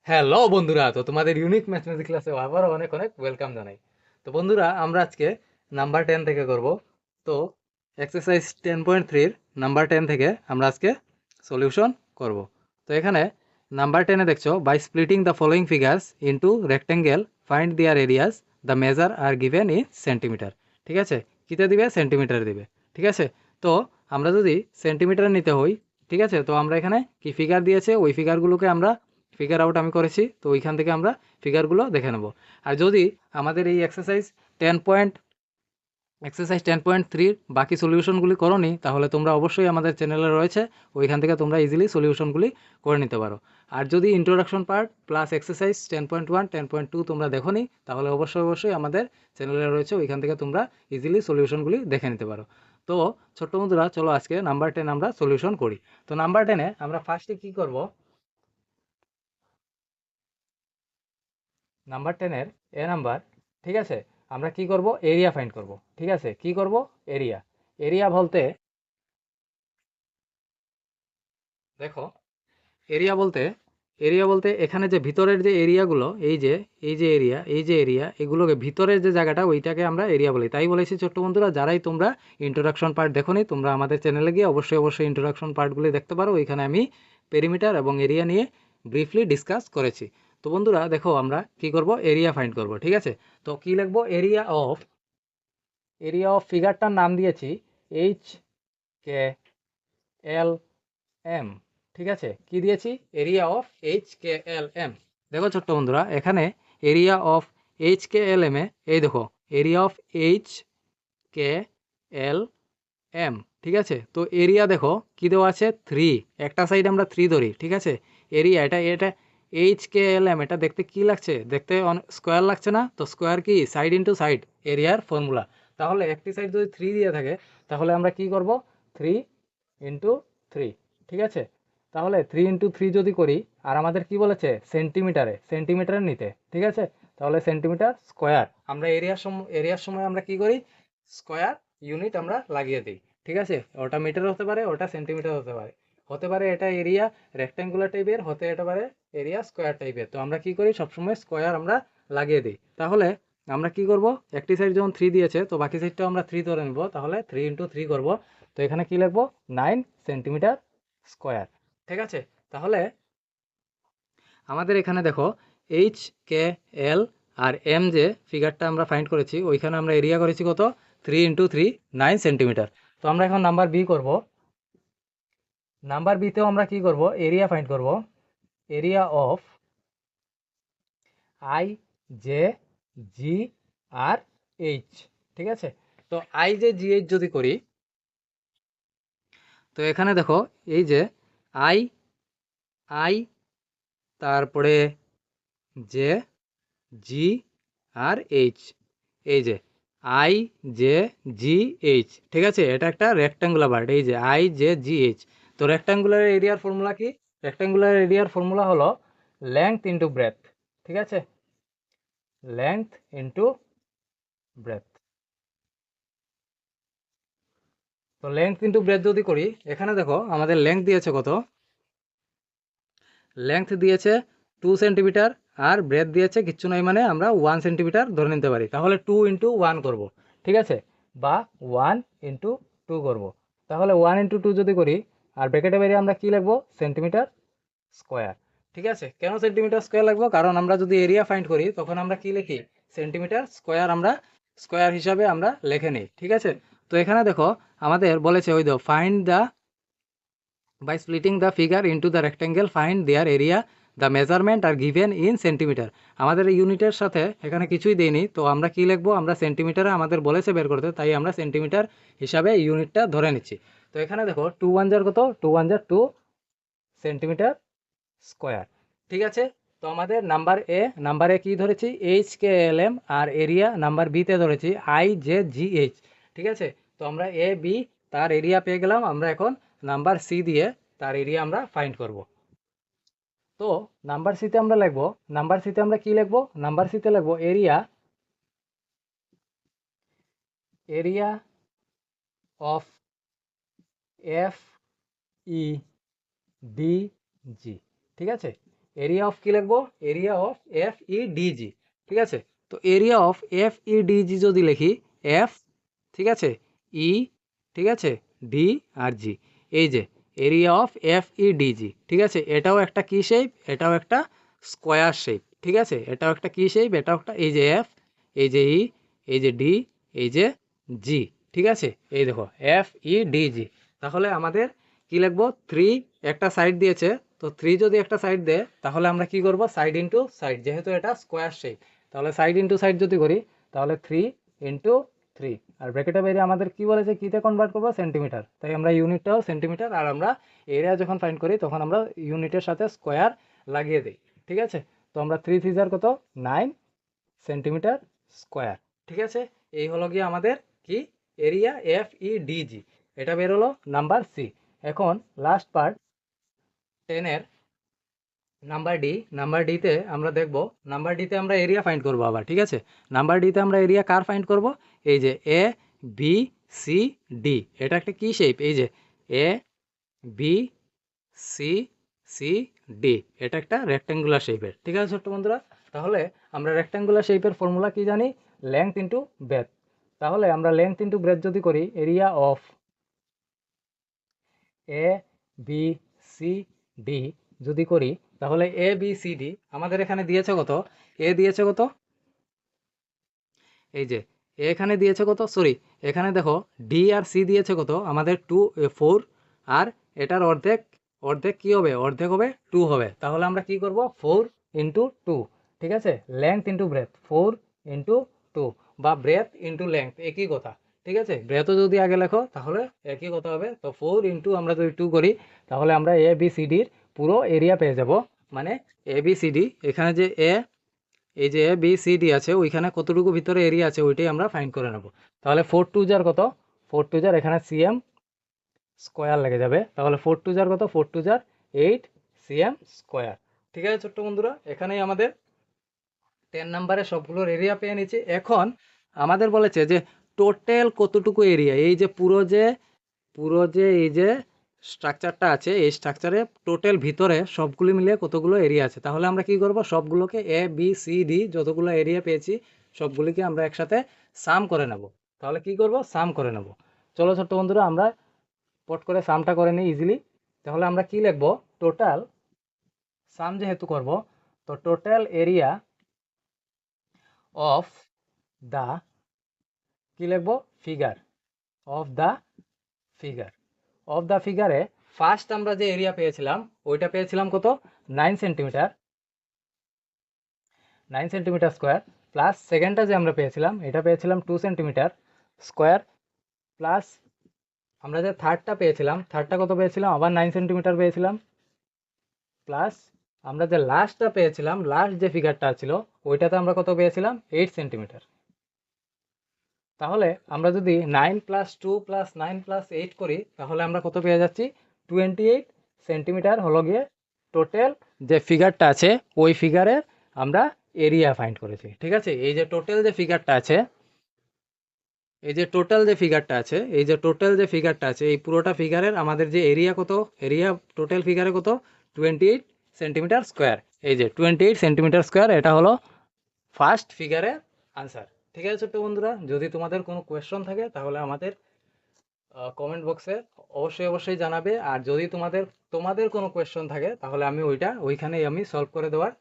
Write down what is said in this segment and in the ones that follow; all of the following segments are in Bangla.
হ্যালো বন্ধুরা, তো তোমাদের ইউনিক ম্যাথমেটিক্স ক্লাসে আবারও অনেক অনেক ওয়েলকাম জানাই। তো বন্ধুরা, আমরা আজকে নাম্বার 10 থেকে করব। তো এক্সারসাইজ 10.3 নাম্বার 10 থেকে আমরা আজকে সলিউশন করব। তো এখানে নাম্বার 10 দেখছো, by splitting the following figures into rectangle find their areas, the measure are given in centimetre. ঠিক আছে, কিতে দিবে? সেন্টিমিটার দিবে। ঠিক আছে, তো আমরা যদি সেন্টিমিটার নিতে হই, ঠিক আছে, তো আমরা এখানে কি ফিগার দিয়েছে ওই ফিগারগুলোকে আমরা ফিগার আউট আমি করেছি, তো ওইখান থেকে আমরা ফিগারগুলো দেখে নেব। আর যদি আমাদের এই এক্সারসাইজ 10.3 বাকি সলিউশনগুলি করোনি, তাহলে তোমরা অবশ্যই আমাদের চ্যানেলে রয়েছে, ওইখান থেকে তোমরা ইজিলি সলিউশনগুলি করে নিতে পারো। আর যদি ইন্ট্রোডাকশন পার্ট প্লাস এক্সারসাইজ 10.1 10.2 তোমরা দেখোনি, তাহলে অবশ্যই আমাদের চ্যানেলে রয়েছে, ওইখান থেকে তোমরা ইজিলি সলিউশনগুলি দেখে নিতে পারো। তো ছোট্ট বন্ধুরা, চলো আজকে নাম্বার 10 আমরা সলিউশন করি। তো নাম্বার 10-এ আমরা ফার্স্টে কী করব? নাম্বার 10-এর নাম্বার, ঠিক আছে, আমরা কি করব? এরিয়া ফাইন্ড করব। ঠিক আছে, কি করব? এরিয়া। এরিয়া বলতে দেখো, এরিয়া বলতে এখানে যে ভিতরের যে এরিয়াগুলো, এই যে এরিয়া এগুলোকে ভিতরের যে জায়গাটা, ওইটাকে আমরা এরিয়া বলি। তাই বলেছি ছোট্ট বন্ধুরা, যারাই তোমরা ইন্ট্রোডাকশন পার্ট দেখোনি, তোমরা আমাদের চ্যানেলে গিয়ে অবশ্যই ইন্ট্রোডাকশন পার্টগুলি দেখতে পারো। ওইখানে আমি পেরিমিটার এবং এরিয়া নিয়ে ব্রিফলি ডিসকাস করেছি। তো বন্ধুরা দেখো, আমরা কি করব? এরিয়া ফাইন্ড করব। ঠিক আছে, তো কি লিখবো? এরিয়া অফ ফিগারটার নাম দিয়েছি HKLM। ঠিক আছে, কি দিয়েছি? Area of HKLM। দেখো ছোট্ট বন্ধুরা, এখানে এরিয়া অফ HKLM এ এই দেখো, এরিয়া অফ HKLM। ঠিক আছে, তো এরিয়া দেখো কি দেওয়া আছে? 3। একটা সাইড আমরা 3 ধরি। ঠিক আছে, এরিয়া এটা এটা HKLM, এটা দেখতে কি লাগছে? দেখতে স্কোয়ার লাগছে না? তো স্কোয়ার কি? সাইড ইন্টু সাইড, এরিয়ার ফর্মুলা। তাহলে একটি সাইড যদি 3 দিয়ে থাকে, তাহলে আমরা কি করব? 3 × 3। ঠিক আছে, তাহলে 3 × 3 যদি করি, আর আমাদের কি বলেছে? সেন্টিমিটারে নিতে। ঠিক আছে, তাহলে সেন্টিমিটার স্কোয়ার। আমরা এরিয়ার সময় আমরা কি করি? স্কোয়ার ইউনিট আমরা লাগিয়ে দিই। ঠিক আছে, ওটা মিটার হতে পারে, ওটা সেন্টিমিটার হতে পারে এটা এরিয়া রেক্ট্যাঙ্গুলার টাইপের, এটা পারে এরিয়া স্কোয়ার টাইপের। তো আমরা কি করি? সবসময় স্কোয়ার আমরা লাগিয়ে দিই। তাহলে আমরা কি করব? একটি সাইড যখন 3 দিয়েছে, তো বাকি সাইডটাও আমরা 3 ধরে নেব। তাহলে 3 × 3 করব। তো এখানে কি লিখবো? 9 সেন্টিমিটার স্কোয়ার। ঠিক আছে, তাহলে আমাদের এখানে দেখো, HKL আর M যে ফিগারটা আমরা ফাইন্ড করেছি, ওইখানে আমরা এরিয়া করেছি কত? 3 × 3 9 সেন্টিমিটার। তো আমরা এখন নাম্বার বি করব। নাম্বার বিতেও আমরা কি করব? এরিয়া ফাইন্ড করব। এরিয়া অফ IJGR ঠিক আছে, তো IJGH যদি করি, তো এখানে দেখো, এই যে আই আই তারপরে জে জি আর এইচ, এই যে IJGH। ঠিক আছে, এটা একটা রেক্ট্যাঙ্গুলার পার্ট, এই যে IJGH। তো রেক্ট্যাঙ্গুলার এরিয়ার ফর্মুলা কি? রেক্ট্যাঙ্গুলার এরিয়ার ফর্মুলা হলো লেংথ ইন্টু ব্রেথ। ঠিক আছে, লেংথ ইন্টু ব্রেথ। তো লেংথ ইন্টু ব্রেথ যদি করি, এখানে দেখো আমাদের লেংথ দিয়েছে কত? লেংথ দিয়েছে 2 সেন্টিমিটার, আর ব্রেথ দিয়েছে কিচ্ছু নয়, মানে আমরা 1 সেন্টিমিটার ধরে নিতে পারি। তাহলে 2 × 1 করব। ঠিক আছে, বা 1 × 2 করব। তাহলে 1 × 2 যদি করি, আর ব্র্যাকেটে বাইরে আমরা কি লিখবো? Centimetre square. ঠিক আছে, কেন সেন্টিমিটার স্কোয়ার লাগবো? কারণ আমরা যদি এরিয়া ফাইন্ড করি, তখন আমরা কি লিখি? সেন্টিমিটার স্কোয়ার আমরা স্কোয়ার হিসাবে আমরা লিখে নিই। ঠিক আছে, তো এখানে দেখো আমাদের বলেছে, ওই দো find the by splitting the figure into the rectangle find their area, the measurement are given in centimetre. আমাদের ইউনিটের সাথে এখানে কিছুই দেয়নি, তো আমরা কি লিখবো? আমরা সেন্টিমিটারে আমাদের বলেছে বের করতে, তাই আমরা সেন্টিমিটার হিসাবে ইউনিটটা ধরে নিচ্ছি। তো এখানে দেখো 2 × 1 = কত? 2 × 1 = 2 সেন্টিমিটার স্কোয়ার। ঠিক আছে, তো আমাদের নাম্বার এ কি ধরেছি? HKLM, আর এরিয়া নাম্বার বিতে ধরেছি IJGH। ঠিক আছে, তো আমরা বি তার এরিয়া পেয়ে গেলাম। আমরা এখন নাম্বার সি দিয়ে তার এরিয়া আমরা ফাইন্ড করব। তো নাম্বার সিতে আমরা লিখবো, নাম্বার সিতে আমরা কি লিখবো? নাম্বার সিতে লিখবো এরিয়া অফ FEDG। ঠিক আছে, এরিয়া অফ কি লিখবো, area of F E D জি, ঠিক আছে। তো area of F E D জি যদি লিখি, এফ, ঠিক আছে, ই, ঠিক আছে, ডি আর জি, এই যে area of F E D জি, ঠিক আছে। এটাও একটা কি শেপ, এটাও একটা স্কোয়ার শেপ, ঠিক আছে। এটাও একটা কি শেপ, এটাও একটা, এই যে এফ, এই যে ই, এই যে ডি, এই যে জি, ঠিক আছে। এই দেখো এফ ই ডি জি। তাহলে আমাদের কি লিখবো, 3 একটা সাইড দিয়েছে, তো 3 যদি একটা সাইড দেয় তাহলে আমরা কি করব, সাইড ইনটু সাইড, যেহেতু এটা স্কোয়ার শেপ, তাহলে সাইড ইনটু সাইড যদি করি তাহলে 3 ইনটু 3, আর ব্র্যাকেটের বাইরে আমাদের কি বলেছে, কিতে কনভার্ট করবো, সেন্টিমিটার, তাই আমরা ইউনিটটাও সেন্টিমিটার, আর আমরা এরিয়া যখন ফাইন্ড করি তখন আমরা ইউনিটের সাথে স্কোয়ার লাগিয়ে দিই, ঠিক আছে। তো আমরা 3 3 কত, 9 সেন্টিমিটার স্কোয়ার, ঠিক আছে। এই হলো গিয়ে আমাদের কি, area F E D G, এটা বেরোলো নাম্বার সি। এখন লাস্ট পার্ট 10-এর নাম্বার ডি, নাম্বার ডিতে আমরা দেখব, নাম্বার ডিতে আমরা এরিয়া ফাইন্ড করব আবার, ঠিক আছে। নাম্বার ডিতে আমরা এরিয়া কার ফাইন্ড করব, এই যে এ বি সি ডি, এটা একটা কি শেপ, এই যে এ বি সি সি ডি, এটা একটা রেক্ট্যাঙ্গুলার শেপের, ঠিক আছে ছোট্ট বন্ধুরা। তাহলে আমরা রেক্ট্যাঙ্গুলার শেপের ফর্মুলা কি জানি, লেংথ ইন্টু ব্রেথ। তাহলে আমরা লেংথ ইন্টু ব্রেথ যদি করি, area of A B C D যদি করি, তাহলে এ বি সি ডি আমাদের এখানে দিয়েছে কত, এ দিয়েছে কত, এই যে এখানে দিয়েছে কত, সরি এখানে দেখো ডি আর সি দিয়েছে কত আমাদের 4, আর এটার অর্ধেক, অর্ধেক কি হবে, অর্ধেক হবে 2 হবে। তাহলে আমরা কি করব, 4 ইন্টু 2, ঠিক আছে। লেংথ ইন্টু ব্রেথ, 4 ইন্টু 2, বা ব্রেথ ইন্টু লেংথ একই কথা, ঠিক আছে। ব্রেথও যদি আগে লেখো তাহলে একই কথা হবে। তো 4 ইন্টু আমরা যদি 2 করি তাহলে আমরা এ বি সি ডির পুরো এরিয়া পেয়ে যাব। মানে এ বি সি ডি, এখানে যে এ, এই যে এ বি সি ডি আছে ওইখানে কতটুকু ভিতরে এরিয়া আছে ওইটাই আমরা ফাইন্ড করে নেব। তাহলে 4 2 কত, 4 2 এখানে সিএম স্কোয়ার লেগে যাবে, তাহলে 4 2 কত, 4 2 8 সিএম স্কোয়ার, ঠিক আছে ছোট্ট বন্ধুরা। এখানেই আমাদের 10 নাম্বারে সবগুলোর এরিয়া পেয়ে নিচ্ছি। এখন আমাদের বলেছে যে টোটাল কতটুকু এরিয়া, এই যে পুরো যে এই যে স্ট্রাকচারটা আছে, এই স্ট্রাকচারে টোটাল ভিতরে সবগুলো মিলিয়ে কতগুলো এরিয়া আছে। তাহলে আমরা কি করব, সবগুলোকে এ বি সি ডি যতগুলো এরিয়া পেয়েছি সবগুলিকে আমরা একসাথে সাম করে নেব। তাহলে কি করব, সাম করে নেব। চলো ছোট্ট বন্ধুরা আমরা পট করে সামটা করে নিই ইজিলি। তাহলে আমরা কি লিখব, টোটাল, সাম যেহেতু করব, তো টোটাল এরিয়া অফ দা, কি লিখব, figure, of the figure, of the ফিগারে ফার্স্ট আমরা যে এরিয়া পেয়েছিলাম ওইটা পেয়েছিলাম কত, 9 সেন্টিমিটার, 9 সেন্টিমিটার স্কোয়ার, প্লাস সেকেন্ডটা যে আমরা পেয়েছিলাম এটা পেয়েছিলাম 2 সেন্টিমিটার স্কোয়ার, প্লাস আমরা যে থার্ডটা পেয়েছিলাম, থার্ডটা কত পেয়েছিলাম, আবার 9 সেন্টিমিটার পেয়েছিলাম, প্লাস আমরা যে লাস্টটা পেয়েছিলাম, লাস্ট যে ফিগারটা ছিল ওইটাতে আমরা কত পেয়েছিলাম, 8 সেন্টিমিটার। তাহলে আমরা যদি 9 + 2 + 9 + 8 করি তাহলে আমরা কত পেয়ে যাচ্ছি, 28 সেন্টিমিটার হলো গিয়ে টোটাল যে ফিগারটা আছে ওই ফিগারের আমরা এরিয়া ফাইন্ড করেছি, ঠিক আছে। এই যে টোটাল যে ফিগারটা আছে, এই যে টোটাল যে ফিগারটা আছে, এই যে টোটাল যে ফিগারটা আছে এই পুরোটা ফিগারের আমাদের যে এরিয়া কত, এরিয়া টোটাল ফিগারে কত, 28 সেন্টিমিটার স্কোয়ার। এই যে 28 সেন্টিমিটার স্কোয়ার, এটা হলো ফার্স্ট ফিগারের আনসার, ঠিক আছে ছোট্ট বন্ধুরা। যদি তোমাদের কোনো কোয়েশ্চন থাকে তাহলে আমাদের কমেন্ট বক্সে অবশ্যই জানাবে, আর যদি তোমাদের কোনো কোয়েশ্চন থাকে তাহলে আমি ওইখানেই আমি সলভ করে দেওয়ার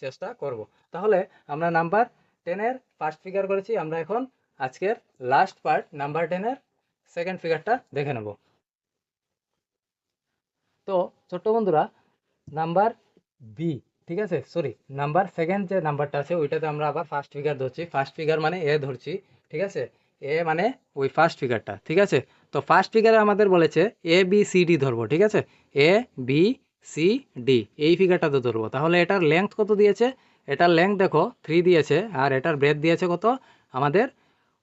চেষ্টা করব। তাহলে আমরা নাম্বার 10-এর ফার্স্ট ফিগার করেছি, আমরা এখন আজকের লাস্ট পার্ট নাম্বার 10-এর সেকেন্ড ফিগারটা দেখে নেব। তো ছোট্ট বন্ধুরা নাম্বার বি, ঠিক আছে, সরি নাম্বার সেকেন্ড যে নাম্বারটা আছে ওইটাতে আমরা আবার ফার্স্ট ফিগার ধরছি, ফার্স্ট ফিগার মানে এ ধরছি, ঠিক আছে। এ মানে ওই ফার্স্ট ফিগারটা, ঠিক আছে। তো ফার্স্ট ফিগারে আমাদের বলেছে এ বি সি ডি ধরবো, ঠিক আছে। এ বি সি ডি এই ফিগারটাতে ধরবো। তাহলে এটার লেংথ কত দিয়েছে, এটার লেংথ দেখো 3 দিয়েছে, আর এটার ব্রেথ দিয়েছে কত আমাদের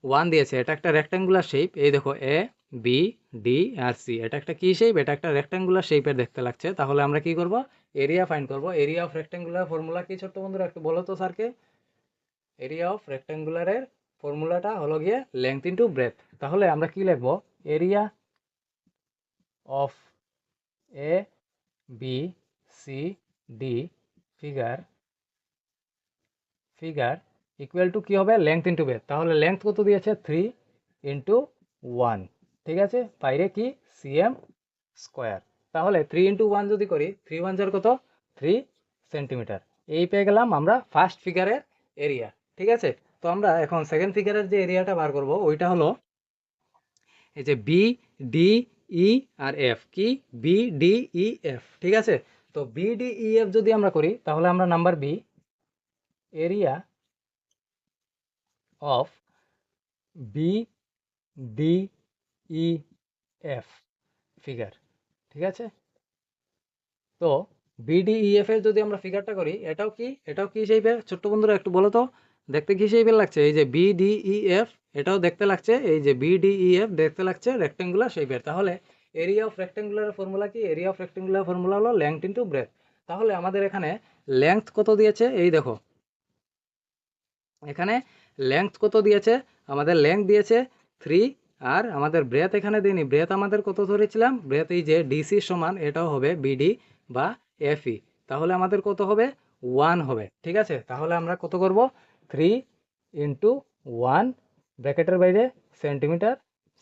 1 দিয়েছে। এটা একটা রেক্ট্যাঙ্গুলার শেপ, এই দেখো A B D R C, এটা একটা কি শেপ, এটা একটা রেক্ট্যাঙ্গুলার শেপের দেখতে লাগছে। তাহলে আমরা কি করব, এরিয়া ফাইন্ড করব। এরিয়া অফ রেক্ট্যাঙ্গুলার ফর্মুলা কি ছোট্ট বন্ধুরা একটু বলো তো স্যারকে। এরিয়া অফ রেক্ট্যাঙ্গুলারের ফর্মুলাটা হলো গিয়ে লেংথ ইনটু ব্রেথ। তাহলে আমরা কি লিখব, area of A B C D figure equal to কী হবে, লেংথ ইন্টু ব্রেথ। তাহলে লেংথ কত দিয়েছে, 3 ইন্টু 1, ঠিক আছে, বাইরে কি সিএম স্কোয়ার। তাহলে 3 ইন্টু 1 যদি করি, 3 1 যার কত, 3 সেন্টিমিটার। এই পেয়ে গেলাম আমরা ফার্স্ট ফিগারের এরিয়া, ঠিক আছে। তো আমরা এখন সেকেন্ড ফিগারের যে এরিয়াটা বার করব ওইটা হলো এই যে বি ডি ই আর এফ, কি বি ডি ই এফ, ঠিক আছে। তো বি ডি ই এফ যদি আমরা করি তাহলে আমরা number B, area of B D E F figure, ঠিক আছে। তো বিডিইএফ এর যদি আমরা ফিগারটা করি, এটাও কি শেপের, ছোট্ট বন্ধুরা একটু বলো তো, দেখতে কি শেপের লাগছে? এই যে বিডিইএফ, এটাও দেখতে লাগছে, এই যে বিডিইএফ দেখতে লাগছে রেক্টেঙ্গুলার শেপের। তাহলে এরিয়া অফ রেক্টেঙ্গুলার ফর্মুলা কি? এরিয়া অফ রেক্টেঙ্গুলার ফর্মুলা হলো লেংথ ইন্টু ব্রেথ। তাহলে আমাদের এখানে লেংথ কত দিয়েছে, এই দেখো এখানে লেংথ কত দিয়েছে, আমাদের লেংথ দিয়েছে 3, আর আমাদের ব্রেথ এখানে দিইনি। ব্রেথ আমাদের কত ধরেছিলাম, ব্রেথ এই যে ডিসি সমান এটাও হবে বিডি বা এফই, তাহলে আমাদের কত হবে, 1 হবে, ঠিক আছে। তাহলে আমরা কত করব, 3 ইন্টু 1 ব্র্যাকেটের বাইরে সেন্টিমিটার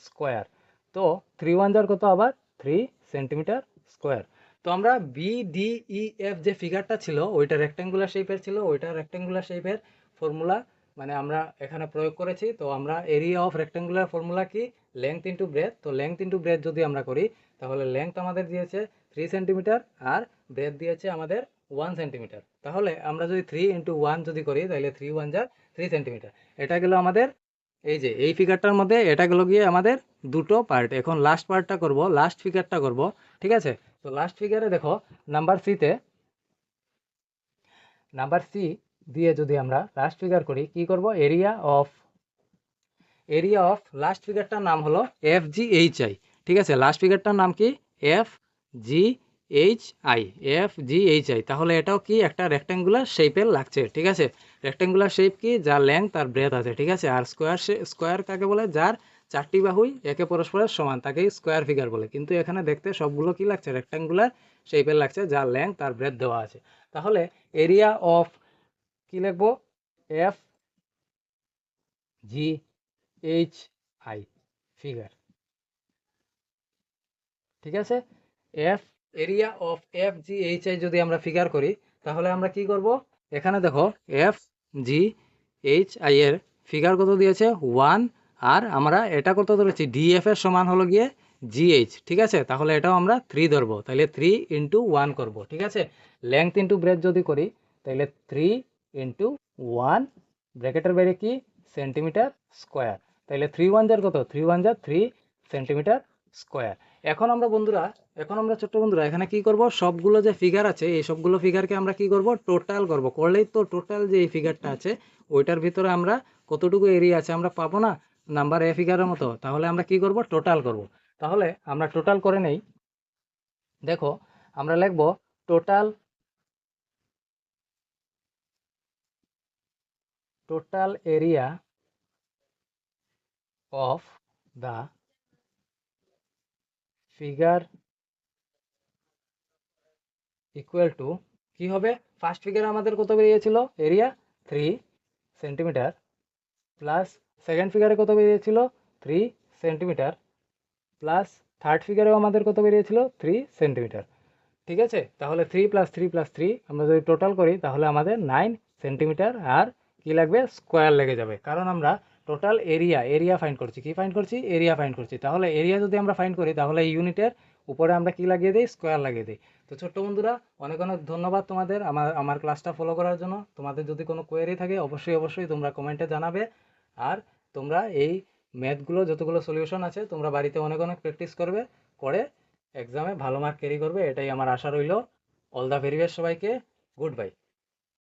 স্কোয়ার। তো 3 1 যার কত, আবার 3 সেন্টিমিটার স্কোয়ার। তো আমরা বিডিইএফ যে ফিগারটা ছিল ওইটা রেক্টেঙ্গুলার শেপের ছিল, ওইটা রেক্টেঙ্গুলার শেপের ফর্মুলা মানে আমরা এখানে প্রয়োগ করেছি। তো আমরা এরিয়া অফ রেক্টেঙ্গুলার ফর্মুলা কি, লেংথ ইন্টু ব্রেথ। তো লেংথ ইন্টু ব্রেথ যদি আমরা করি তাহলে লেংথ আমাদের দিয়েছে 3 সেন্টিমিটার আর ব্রেথ দিয়েছে আমাদের 1 সেন্টিমিটার। তাহলে আমরা যদি 3 ইন্টু 1 যদি করি তাহলে 3 1 যা 3 সেন্টিমিটার। এটা গেল আমাদের এই যে এই ফিগারটার মধ্যে, এটা গেল গিয়ে আমাদের দুটো পার্ট। এখন লাস্ট পার্টটা করব, লাস্ট ফিগারটা করব, ঠিক আছে। তো লাস্ট ফিগারে দেখো নাম্বার সি দিয়ে যদি আমরা লাস্ট ফিগার করি, কি করব, এরিয়া অফ লাস্ট ফিগারটার নাম হলো এফ জি এইচ আই, ঠিক আছে। লাস্ট ফিগারটার নাম কি, F G H I, F G H I. তাহলে এটাও কি একটা রেক্টেঙ্গুলার শেপের লাগছে, ঠিক আছে। রেক্টেঙ্গুলার শেপ কি, যার লেংথ আর ব্রেথ আছে, ঠিক আছে। আর স্কোয়ার কাকে বলে, যার চারটি বাহুই একে পরস্পরের সমান তাকেই স্কোয়ার ফিগার বলে। কিন্তু এখানে দেখতে সবগুলো কি লাগছে, রেক্টেঙ্গুলার শেপের লাগছে, যার লেংথ আর ব্রেথ দেওয়া আছে। তাহলে এরিয়া অফ কি লিখবো, F G H I figure, ঠিক আছে। Area of F G H I যদি আমরা ফিগার করি তাহলে আমরা কি করব, এখানে দেখো এফ জি এইচ আই এর ফিগার কত দিয়েছে, 1, আর আমরা এটা কত ধরেছি, ডিএফ এর সমান হলো গিয়ে জিএইচ, ঠিক আছে। তাহলে এটাও আমরা 3 ধরবো, তাহলে 3 ইন্টু 1 করবো, ঠিক আছে। লেংথ ইন্টু ব্রেথ যদি করি তাহলে 3 ইন্টু 1 ব্র্যাকেটের বাইরে কি সেন্টিমিটার স্কোয়ার। তাহলে 3 1 যার কত, 3 1 যার 3 সেন্টিমিটার স্কোয়ার। এখন আমরা ছোট্ট বন্ধুরা এখানে কি করব, সবগুলো যে ফিগার আছে এই সবগুলো ফিগারকে আমরা কি করব, টোটাল করব। করলেই তো টোটাল যে এই ফিগারটা আছে ওইটার ভিতরে আমরা কতটুকু এরিয়া আছে আমরা পাবো না, নাম্বার এ ফিগারের মতো। তাহলে আমরা কি করব, টোটাল করব। তাহলে আমরা টোটাল করে নেই, দেখো আমরা লিখব total area of the figure equal to, কি হবে, ফার্স্ট ফিগারে আমাদের কত বেরিয়েছিল, এরিয়া 3 সেন্টিমিটার, প্লাস সেকেন্ড ফিগারে কত বেরিয়েছিল 3 সেন্টিমিটার, প্লাস থার্ড ফিগারেও আমাদের কত বেরিয়েছিল 3 সেন্টিমিটার, ঠিক আছে। তাহলে 3 + 3 + 3 আমরা যদি টোটাল করি তাহলে আমাদের 9 সেন্টিমিটার আর কি লাগবে, স্কোয়ার লেগে যাবে। কারণ আমরা টোটাল এরিয়া ফাইন্ড করছি, কি ফাইন্ড করছি, এরিয়া ফাইন্ড করছি। তাহলে এরিয়া যদি আমরা ফাইন্ড করি তাহলে এই ইউনিটের উপরে আমরা কি লাগিয়ে দিই, স্কোয়ার লাগিয়ে দিই। তো ছোট্ট বন্ধুরা অনেক অনেক ধন্যবাদ তোমাদের আমার ক্লাসটা ফলো করার জন্য। তোমাদের যদি কোনো কোয়েরি থাকে অবশ্যই তোমরা কমেন্টে জানাবে। আর তোমরা এই ম্যাথগুলো যতগুলো সলিউশন আছে তোমরা বাড়িতে অনেক অনেক প্র্যাকটিস করবে, করে এক্সামে ভালো মার্ক ক্যারি করবে, এটাই আমার আশা রইল। অল দ্য ভেরি বেস্ট সবাইকে, গুড বাই।